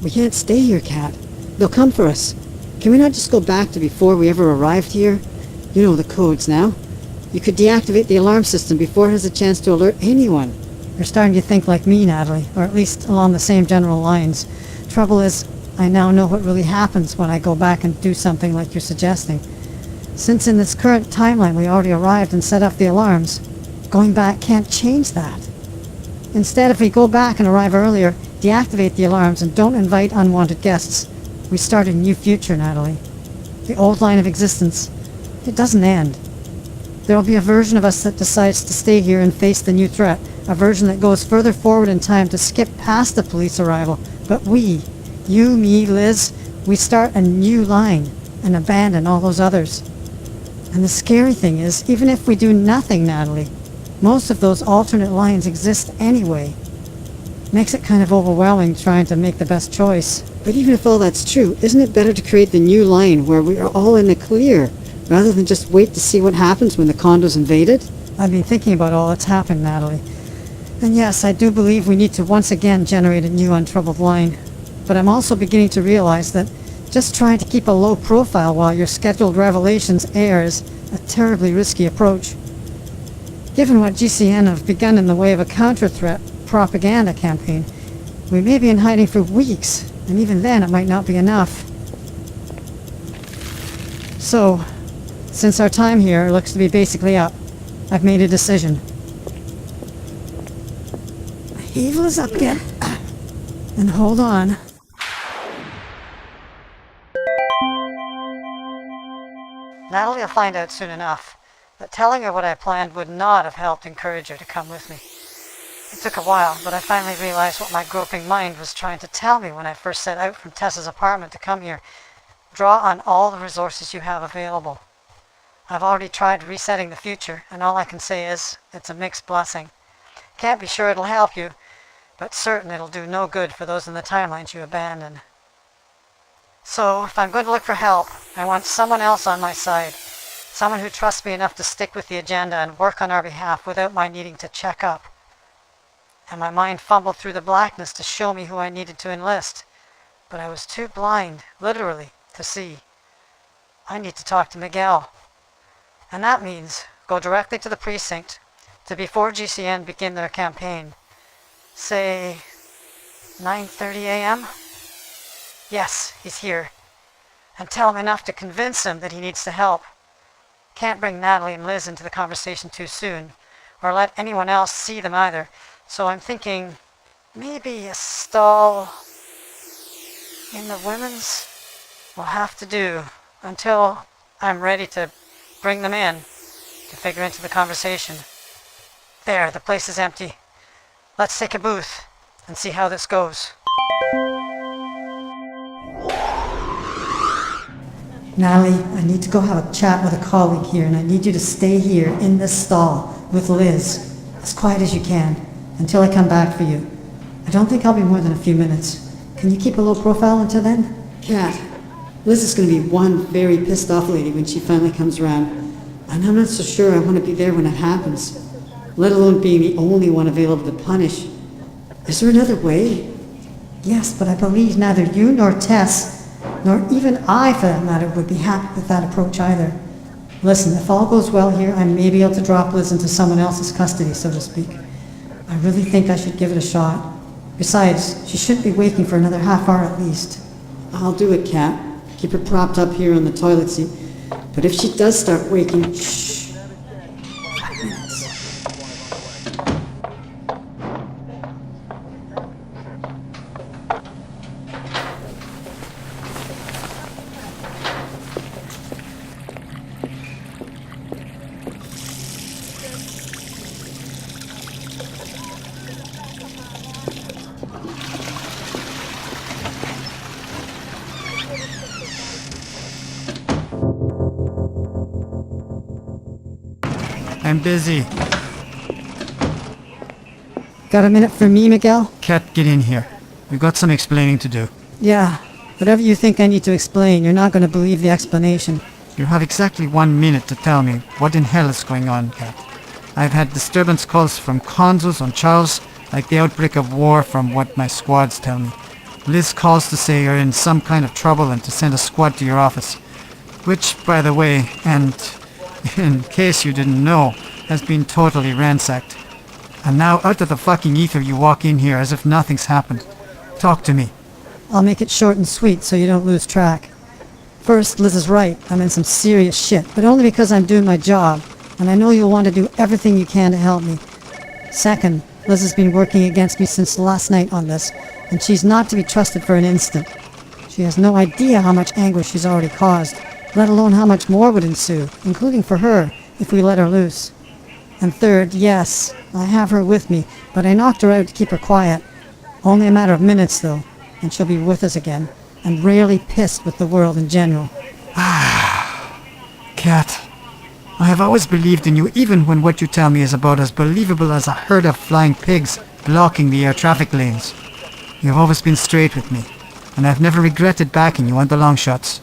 We can't stay here, Kat. They'll come for us. Can we not just go back to before we ever arrived here? You know the codes now. You could deactivate the alarm system before it has a chance to alert anyone. You're starting to think like me, Natalie, or at least along the same general lines. Trouble is, I now know what really happens when I go back and do something like you're suggesting. Since in this current timeline we already arrived and set up the alarms, going back can't change that. Instead, if we go back and arrive earlier, deactivate the alarms and don't invite unwanted guests, we start a new future, Natalie. The old line of existence, it doesn't end. There will be a version of us that decides to stay here and face the new threat, a version that goes further forward in time to skip past the police arrival. But we, you, me, Liz, we start a new line and abandon all those others. And the scary thing is, even if we do nothing, Natalie, most of those alternate lines exist anyway. Makes it kind of overwhelming trying to make the best choice. But even if all that's true, isn't it better to create the new line where we are all in the clear, rather than just wait to see what happens when the condo's invaded? I've been thinking about all that's happened, Natalie. And yes, I do believe we need to once again generate a new untroubled line. But I'm also beginning to realize that just trying to keep a low profile while your scheduled revelations air is a terribly risky approach. Given what GCN have begun in the way of a counter-threat propaganda campaign, we may be in hiding for weeks, and even then it might not be enough. So, since our time here looks to be basically up, I've made a decision. Evil is up again. And hold on. Natalie will find out soon enough, but telling her what I planned would not have helped encourage her to come with me. It took a while, but I finally realized what my groping mind was trying to tell me when I first set out from Tessa's apartment to come here. Draw on all the resources you have available. I've already tried resetting the future, and all I can say is, it's a mixed blessing. Can't be sure it'll help you, but certain it'll do no good for those in the timelines you abandon. So, if I'm going to look for help, I want someone else on my side. Someone who trusts me enough to stick with the agenda and work on our behalf without my needing to check up. And my mind fumbled through the blackness to show me who I needed to enlist. But I was too blind, literally, to see. I need to talk to Miguel. And that means go directly to the precinct to before GCN begin their campaign. Say 9:30 a.m.? Yes, he's here. And tell him enough to convince him that he needs to help. Can't bring Natalie and Liz into the conversation too soon, or let anyone else see them either. So I'm thinking maybe a stall in the women's will have to do until I'm ready to bring them in to figure into the conversation. There, the place is empty. Let's take a booth and see how this goes. Natalie, I need to go have a chat with a colleague here, and I need you to stay here in this stall with Liz, as quiet as you can, until I come back for you. I don't think I'll be more than a few minutes. Can you keep a low profile until then? Kat, Liz is going to be one very pissed off lady when she finally comes around, and I'm not so sure I want to be there when it happens, let alone being the only one available to punish. Is there another way? Yes, but I believe neither you nor Tess, nor even I, for that matter, would be happy with that approach either. Listen, if all goes well here, I may be able to drop Liz into someone else's custody, so to speak. I really think I should give it a shot. Besides, she shouldn't be waking for another half hour at least. I'll do it, Kat. Keep her propped up here on the toilet seat. But if she does start waking, shh. 5 minutes. I'm busy. Got a minute for me, Miguel? Kat, get in here. We've got some explaining to do. Yeah, whatever you think I need to explain, you're not going to believe the explanation. You have exactly 1 minute to tell me what in hell is going on, Kat. I've had disturbance calls from consuls on Charles, like the outbreak of war from what my squads tell me. Liz calls to say you're in some kind of trouble and to send a squad to your office. Which, by the way, and in case you didn't know, has been totally ransacked. And now out of the fucking ether you walk in here as if nothing's happened. Talk to me. I'll make it short and sweet so you don't lose track. First, Liz is right. I'm in some serious shit, but only because I'm doing my job, and I know you'll want to do everything you can to help me. Second, Liz has been working against me since last night on this, and she's not to be trusted for an instant. She has no idea how much anguish she's already caused, let alone how much more would ensue, including for her, if we let her loose. And third, yes, I have her with me, but I knocked her out to keep her quiet. Only a matter of minutes, though, and she'll be with us again, and rarely pissed with the world in general. Kat, I have always believed in you, even when what you tell me is about as believable as a herd of flying pigs blocking the air traffic lanes. You've always been straight with me, and I've never regretted backing you on the long shots.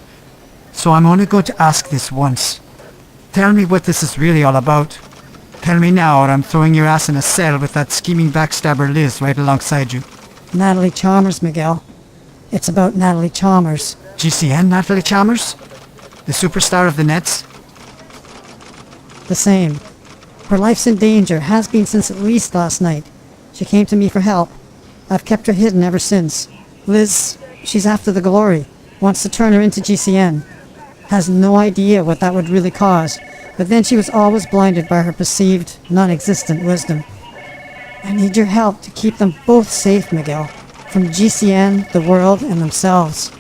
So I'm only going to ask this once. Tell me what this is really all about. Tell me now, or I'm throwing your ass in a cell with that scheming backstabber Liz right alongside you. Natalie Chalmers, Miguel. It's about Natalie Chalmers. GCN Natalie Chalmers? The superstar of the nets? The same. Her life's in danger, has been since at least last night. She came to me for help. I've kept her hidden ever since. Liz, she's after the glory, wants to turn her into GCN. Has no idea what that would really cause, but then she was always blinded by her perceived, non-existent wisdom. I need your help to keep them both safe, Miguel, from GCN, the world, and themselves.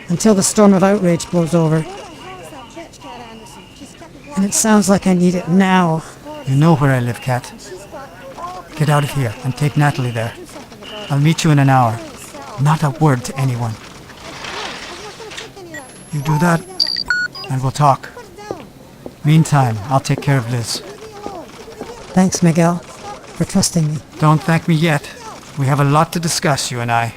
Until the storm of outrage blows over. And it sounds like I need it now. You know where I live, Kat. Get out of here and take Natalie there. I'll meet you in an hour. Not a word to anyone. You do that, and we'll talk. Meantime, I'll take care of Liz. Thanks, Miguel, for trusting me. Don't thank me yet. We have a lot to discuss, you and I.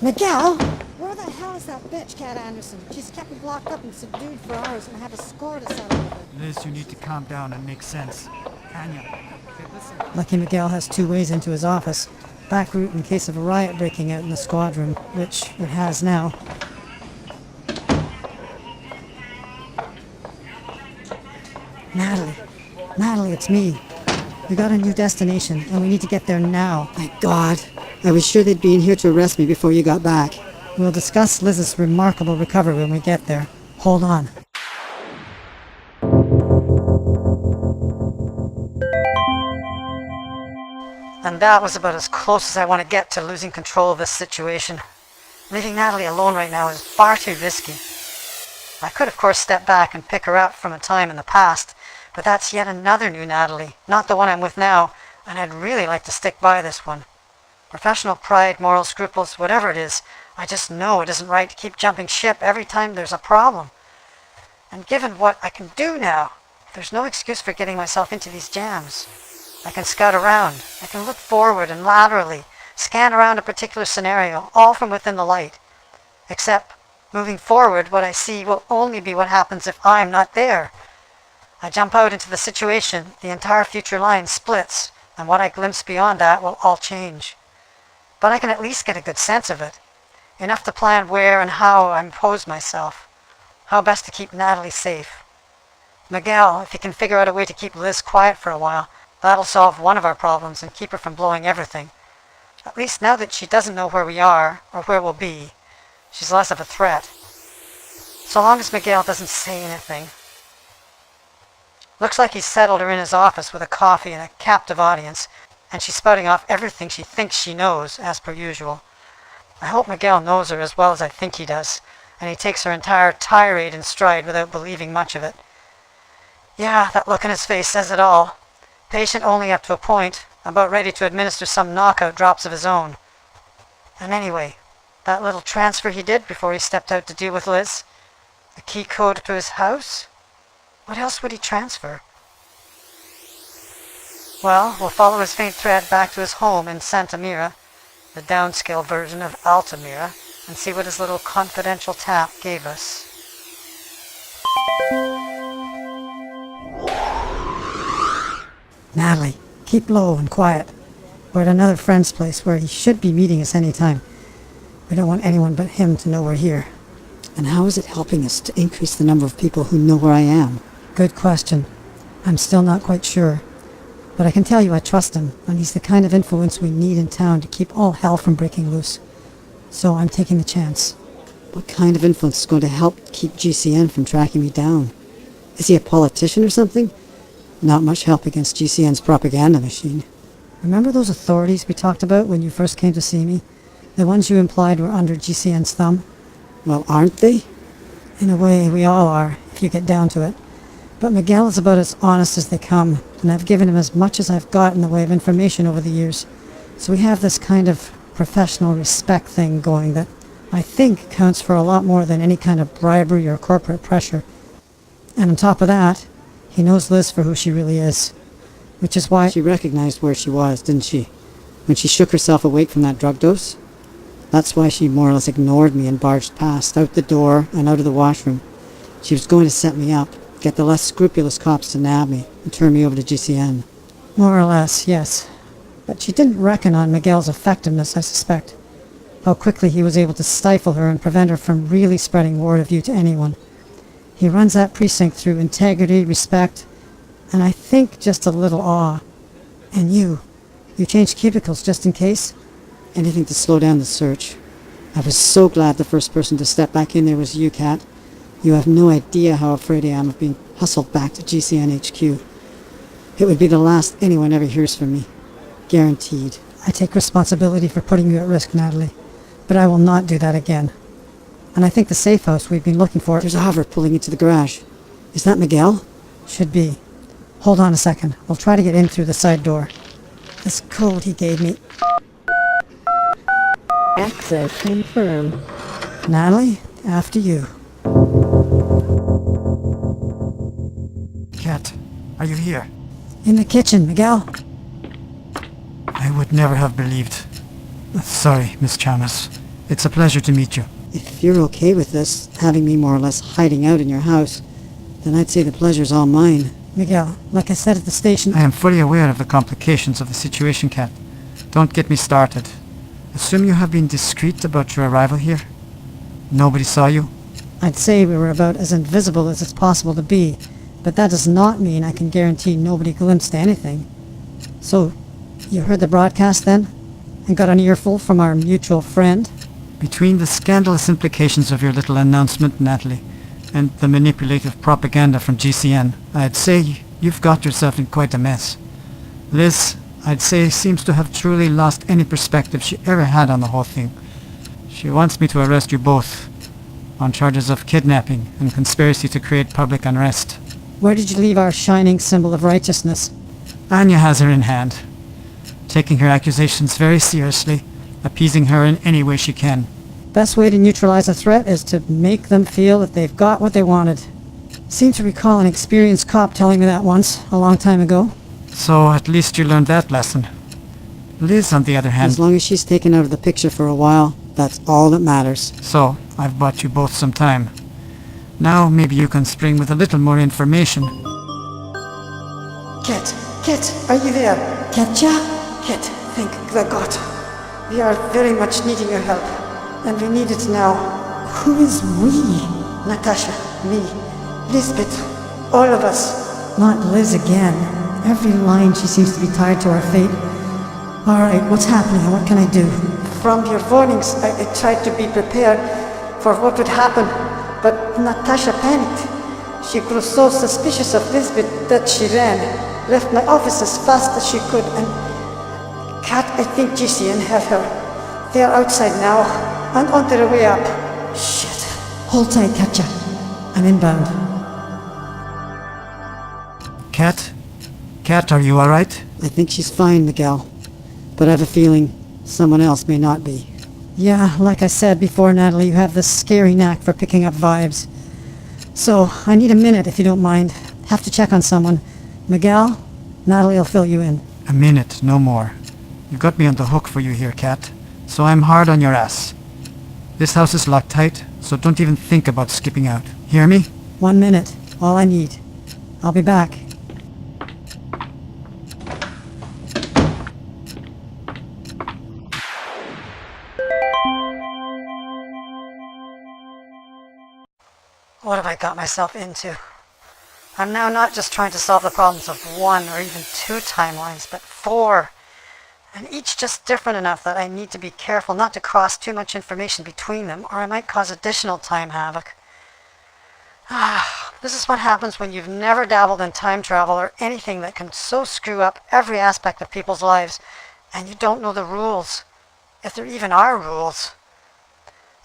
Miguel! Where the hell is that bitch, Kat Anderson? She's kept me locked up and subdued for hours and I have a score to settle with her. Liz, you need to calm down and make sense. Anya, okay, listen. Lucky Miguel has two ways into his office. Back route in case of a riot breaking out in the squad room, which it has now. Natalie, it's me. We got a new destination, and we need to get there now. Thank God. I was sure they'd be in here to arrest me before you got back. We'll discuss Liz's remarkable recovery when we get there. Hold on. And that was about as close as I want to get to losing control of this situation. Leaving Natalie alone right now is far too risky. I could, of course, step back and pick her up from a time in the past, but that's yet another new Natalie, not the one I'm with now, and I'd really like to stick by this one. Professional pride, moral scruples, whatever it is, I just know it isn't right to keep jumping ship every time there's a problem. And given what I can do now, there's no excuse for getting myself into these jams. I can scout around, I can look forward and laterally, scan around a particular scenario, all from within the light. Except, moving forward, what I see will only be what happens if I'm not there. I jump out into the situation, the entire future line splits, and what I glimpse beyond that will all change. But I can at least get a good sense of it. Enough to plan where and how I impose myself. How best to keep Natalie safe. Miguel, if he can figure out a way to keep Liz quiet for a while, that'll solve one of our problems and keep her from blowing everything. At least now that she doesn't know where we are, or where we'll be, she's less of a threat. So long as Miguel doesn't say anything. Looks like he's settled her in his office with a coffee and a captive audience, and she's spouting off everything she thinks she knows, as per usual. I hope Miguel knows her as well as I think he does, and he takes her entire tirade in stride without believing much of it. Yeah, that look in his face says it all. Patient only up to a point, about ready to administer some knockout drops of his own. And anyway, that little transfer he did before he stepped out to deal with Liz, the key code to his house? What else would he transfer? Well, we'll follow his faint thread back to his home in Santa Mira, the downscale version of Altamira, and see what his little confidential tap gave us. Natalie, keep low and quiet. We're at another friend's place where he should be meeting us any time. We don't want anyone but him to know we're here. And how is it helping us to increase the number of people who know where I am? Good question. I'm still not quite sure. But I can tell you I trust him, and he's the kind of influence we need in town to keep all hell from breaking loose. So I'm taking the chance. What kind of influence is going to help keep GCN from tracking me down? Is he a politician or something? Not much help against GCN's propaganda machine. Remember those authorities we talked about when you first came to see me? The ones you implied were under GCN's thumb? Well, aren't they? In a way, we all are, if you get down to it. But Miguel is about as honest as they come, and I've given him as much as I've got in the way of information over the years. So we have this kind of professional respect thing going that I think counts for a lot more than any kind of bribery or corporate pressure. And on top of that, he knows Liz for who she really is. Which is why... She recognized where she was, didn't she? When she shook herself awake from that drug dose? That's why she more or less ignored me and barged past, out the door and out of the washroom. She was going to set me up, get the less scrupulous cops to nab me, and turn me over to GCN. More or less, yes. But she didn't reckon on Miguel's effectiveness, I suspect. How quickly he was able to stifle her and prevent her from really spreading word of you to anyone. He runs that precinct through integrity, respect, and I think just a little awe. And you changed cubicles just in case? Anything to slow down the search. I was so glad the first person to step back in there was you, Kat. You have no idea how afraid I am of being hustled back to GCN HQ. It would be the last anyone ever hears from me. Guaranteed. I take responsibility for putting you at risk, Natalie. But I will not do that again. And I think the safe house we've been looking for... There's a hover pulling into the garage. Is that Miguel? Should be. Hold on a second. We'll try to get in through the side door. This code he gave me... Access confirmed. Natalie, after you. Kat, are you here? In the kitchen, Miguel. I would never have believed. Sorry, Miss Chalmers. It's a pleasure to meet you. If you're okay with this, having me more or less hiding out in your house, then I'd say the pleasure's all mine. Miguel, like I said at the station... I am fully aware of the complications of the situation, Kat. Don't get me started. Assume you have been discreet about your arrival here? Nobody saw you? I'd say we were about as invisible as it's possible to be, but that does not mean I can guarantee nobody glimpsed anything. So, you heard the broadcast then? And got an earful from our mutual friend? Between the scandalous implications of your little announcement, Natalie, and the manipulative propaganda from GCN, I'd say you've got yourself in quite a mess. Liz, I'd say, seems to have truly lost any perspective she ever had on the whole thing. She wants me to arrest you both, on charges of kidnapping and conspiracy to create public unrest. Where did you leave our shining symbol of righteousness? Anya has her in hand, taking her accusations very seriously, appeasing her in any way she can. Best way to neutralize a threat is to make them feel that they've got what they wanted. Seem to recall an experienced cop telling me that once, a long time ago. So at least you learned that lesson. Liz, on the other hand... As long as she's taken out of the picture for a while, that's all that matters. So, I've bought you both some time. Now maybe you can spring with a little more information. Kat, are you there? Katja? Kat, thank the God. We are very much needing your help. And we need it now. Who is we? Natasha, me, Lisbeth, all of us. Not Liz again. Every line she seems to be tied to our fate. Alright, what's happening and what can I do? From your warnings, I tried to be prepared for what would happen, but Natasha panicked. She grew so suspicious of Lisbeth that she ran, left my office as fast as she could, and... Kat, I think GCN have her. They are outside now, and on their way up. Shit. Hold tight, Katja. I'm inbound. Kat, are you alright? I think she's fine, Miguel. But I have a feeling someone else may not be. Yeah, like I said before, Natalie, you have this scary knack for picking up vibes. So, I need a minute if you don't mind. Have to check on someone. Miguel, Natalie will fill you in. A minute, no more. You've got me on the hook for you here, Kat. So I'm hard on your ass. This house is locked tight, so don't even think about skipping out. Hear me? 1 minute. All I need. I'll be back. What have I got myself into? I'm now not just trying to solve the problems of 1 or even 2 timelines, but 4. And each just different enough that I need to be careful not to cross too much information between them, or I might cause additional time havoc. This is what happens when you've never dabbled in time travel or anything that can so screw up every aspect of people's lives, and you don't know the rules, if there even are rules.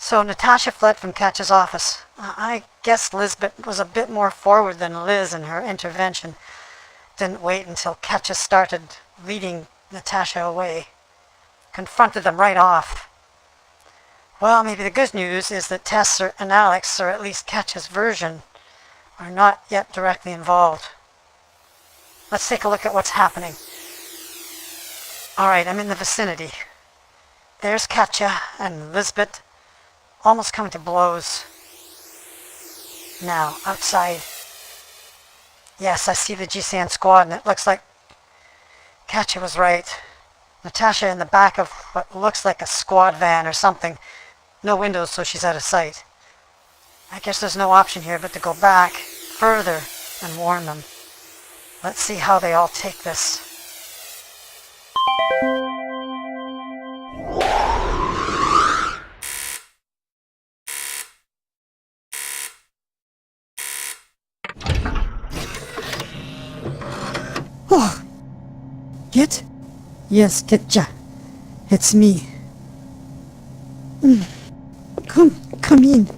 So Natasha fled from Katja's office. I guess Lisbeth was a bit more forward than Liz in her intervention. Didn't wait until Katja started leading Natasha away. Confronted them right off. Well, maybe the good news is that Tess and Alex, or at least Katja's version, are not yet directly involved. Let's take a look at what's happening. Alright, I'm in the vicinity. There's Katja and Lisbeth, almost coming to blows. Now, outside. Yes, I see the GCN squad, and it looks like Katja was right. Natasha in the back of what looks like a squad van or something. No windows, so she's out of sight. I guess there's no option here but to go back further and warn them. Let's see how they all take this. Oh! Kit? Yes, Katja. It's me. Come in.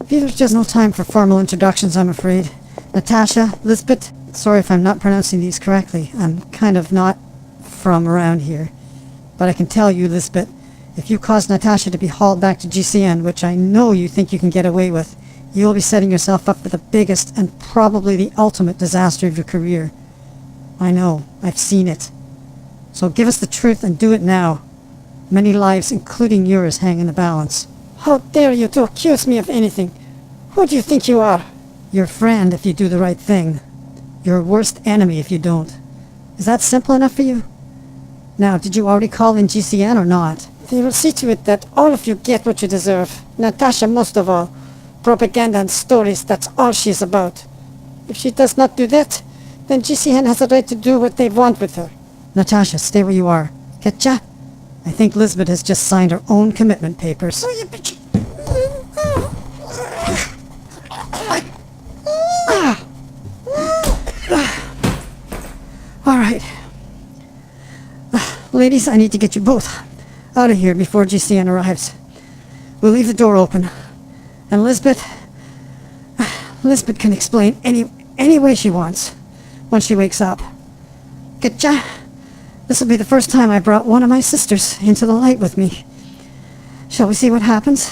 There's just no time for formal introductions, I'm afraid. Natasha, Lisbeth, sorry if I'm not pronouncing these correctly. I'm kind of not from around here. But I can tell you, Lisbeth, if you cause Natasha to be hauled back to GCN, which I know you think you can get away with, you'll be setting yourself up for the biggest and probably the ultimate disaster of your career. I know, I've seen it. So give us the truth and do it now. Many lives, including yours, hang in the balance. How dare you to accuse me of anything? Who do you think you are? Your friend if you do the right thing. Your worst enemy if you don't. Is that simple enough for you? Now, did you already call in GCN or not? They will see to it that all of you get what you deserve. Natasha most of all. Propaganda and stories, that's all she's about. If she does not do that, then GCN has a right to do what they want with her. Natasha, stay where you are. Katja? I think Lisbeth has just signed her own commitment papers. Oh, you bitch. All right. Ladies, I need to get you both out of here before GCN arrives. We'll leave the door open. And Lisbeth can explain any way she wants when she wakes up. Katja? This will be the first time I brought one of my sisters into the light with me. Shall we see what happens?